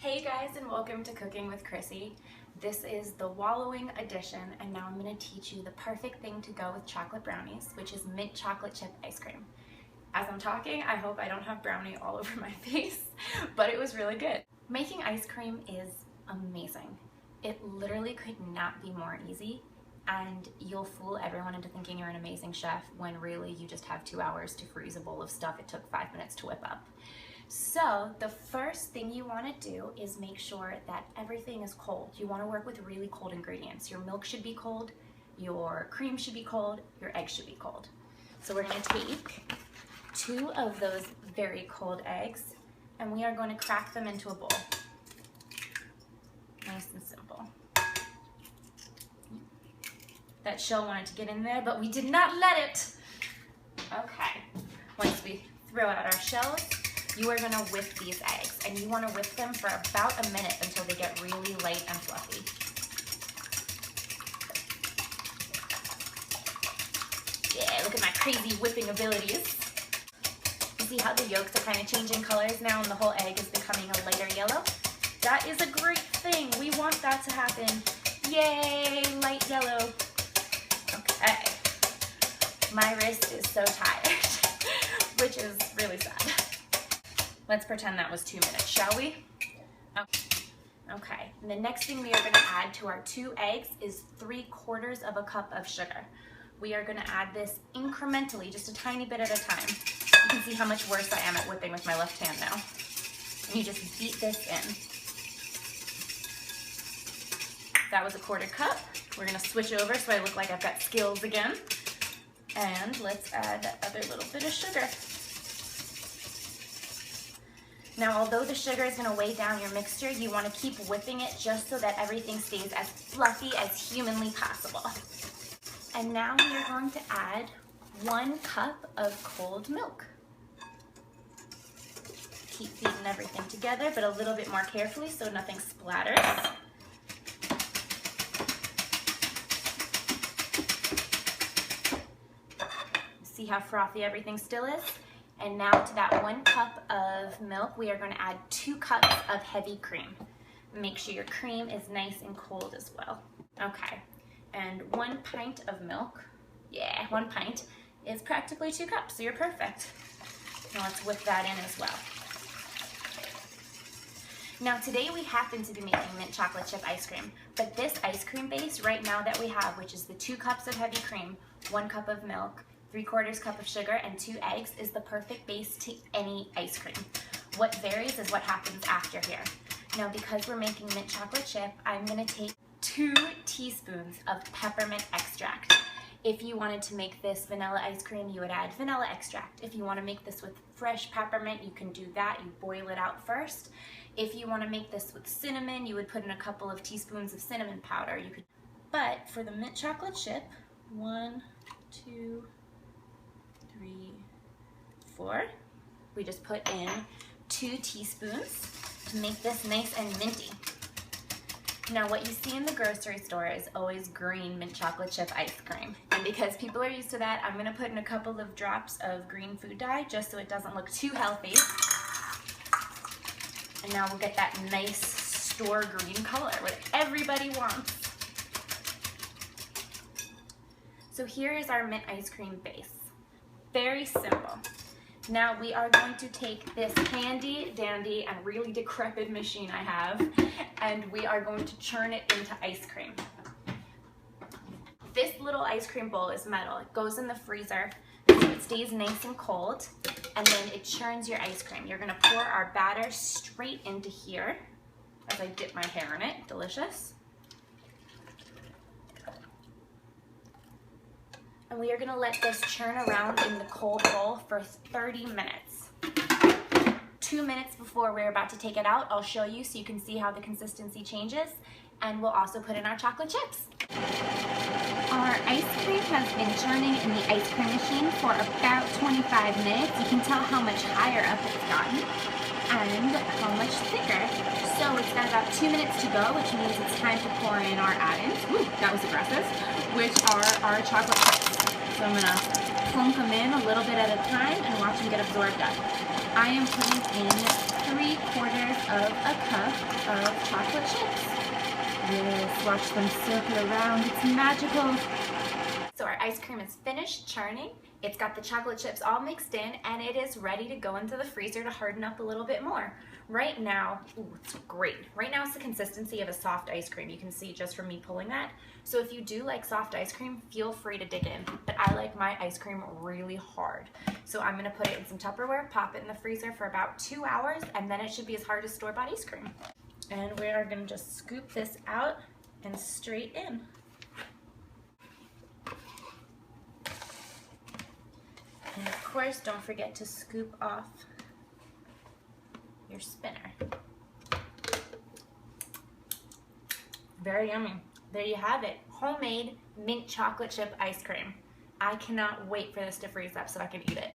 Hey guys, and welcome to Cooking with Krissy. This is the wallowing edition, and now I'm going to teach you the perfect thing to go with chocolate brownies, which is mint chocolate chip ice cream. As I'm talking, I hope I don't have brownie all over my face, but it was really good. Making ice cream is amazing. It literally could not be more easy, and you'll fool everyone into thinking you're an amazing chef when really you just have 2 hours to freeze a bowl of stuff it took 5 minutes to whip up. So the first thing you want to do is make sure that everything is cold. You want to work with really cold ingredients. Your milk should be cold, your cream should be cold, your eggs should be cold. So we're going to take 2 of those very cold eggs and we are going to crack them into a bowl. Nice and simple. That shell wanted to get in there, but we did not let it. Okay, once we throw out our shells, you are going to whisk these eggs, and you want to whisk them for about a minute until they get really light and fluffy. Yeah, look at my crazy whipping abilities. You see how the yolks are kind of changing colors now and the whole egg is becoming a lighter yellow? That is a great thing. We want that to happen. Yay, light yellow. Okay. My wrist is so tired, which is really sad. Let's pretend that was 2 minutes, shall we? Okay, and the next thing we are going to add to our 2 eggs is 3/4 of a cup of sugar. We are going to add this incrementally, just a tiny bit at a time. You can see how much worse I am at whipping with my left hand now. And you just beat this in. That was a 1/4 cup. We're going to switch over so I look like I've got skills again. And let's add that other little bit of sugar. Now, although the sugar is going to weigh down your mixture, you want to keep whipping it just so that everything stays as fluffy as humanly possible. And now we are going to add 1 cup of cold milk. Keep beating everything together, but a little bit more carefully so nothing splatters. See how frothy everything still is? And now to that 1 cup of milk, we are going to add 2 cups of heavy cream. Make sure your cream is nice and cold as well. Okay, and 1 pint of milk, yeah, 1 pint, is practically 2 cups, so you're perfect. Now let's whip that in as well. Now today we happen to be making mint chocolate chip ice cream, but this ice cream base right now that we have, which is the 2 cups of heavy cream, 1 cup of milk, 3/4 cup of sugar, and 2 eggs is the perfect base to any ice cream. What varies is what happens after here. Now because we're making mint chocolate chip, I'm going to take 2 teaspoons of peppermint extract. If you wanted to make this vanilla ice cream, you would add vanilla extract. If you want to make this with fresh peppermint, you can do that. You boil it out first. If you want to make this with cinnamon, you would put in a couple of teaspoons of cinnamon powder. But for the mint chocolate chip, 1, 2, 3, 4. We just put in 2 teaspoons to make this nice and minty. Now what you see in the grocery store is always green mint chocolate chip ice cream. And because people are used to that, I'm going to put in a couple of drops of green food dye just so it doesn't look too healthy. And now we'll get that nice store green color, what everybody wants. So here is our mint ice cream base. Very simple. Now we are going to take this handy dandy and really decrepit machine I have, and we are going to churn it into ice cream. This little ice cream bowl is metal. It goes in the freezer so it stays nice and cold, and then it churns your ice cream. You're going to pour our batter straight into here as I dip my hair in it. Delicious. And we are going to let this churn around in the cold bowl for 30 minutes. 2 minutes before we're about to take it out, I'll show you so you can see how the consistency changes, and we'll also put in our chocolate chips. Our ice cream has been churning in the ice cream machine for about 25 minutes. You can tell how much higher up it's gotten and how much thicker. So it's got about 2 minutes to go, which means it's time to pour in our add-ins. Ooh, that was aggressive. Which are our chocolate chips. So I'm going to plunk them in a little bit at a time and watch them get absorbed up. I am putting in 3/4 of a cup of chocolate chips. Yes, watch them circle around. It's magical. So our ice cream is finished churning. It's got the chocolate chips all mixed in, and it is ready to go into the freezer to harden up a little bit more. Right now, ooh, it's great. Right now it's the consistency of a soft ice cream. You can see just from me pulling that. So if you do like soft ice cream, feel free to dig in. But I like my ice cream really hard. So I'm gonna put it in some Tupperware, pop it in the freezer for about 2 hours, and then it should be as hard as store-bought ice cream. And we are gonna just scoop this out and straight in. And of course, don't forget to scoop off your spinner. Very yummy. There you have it. Homemade mint chocolate chip ice cream. I cannot wait for this to freeze up so I can eat it.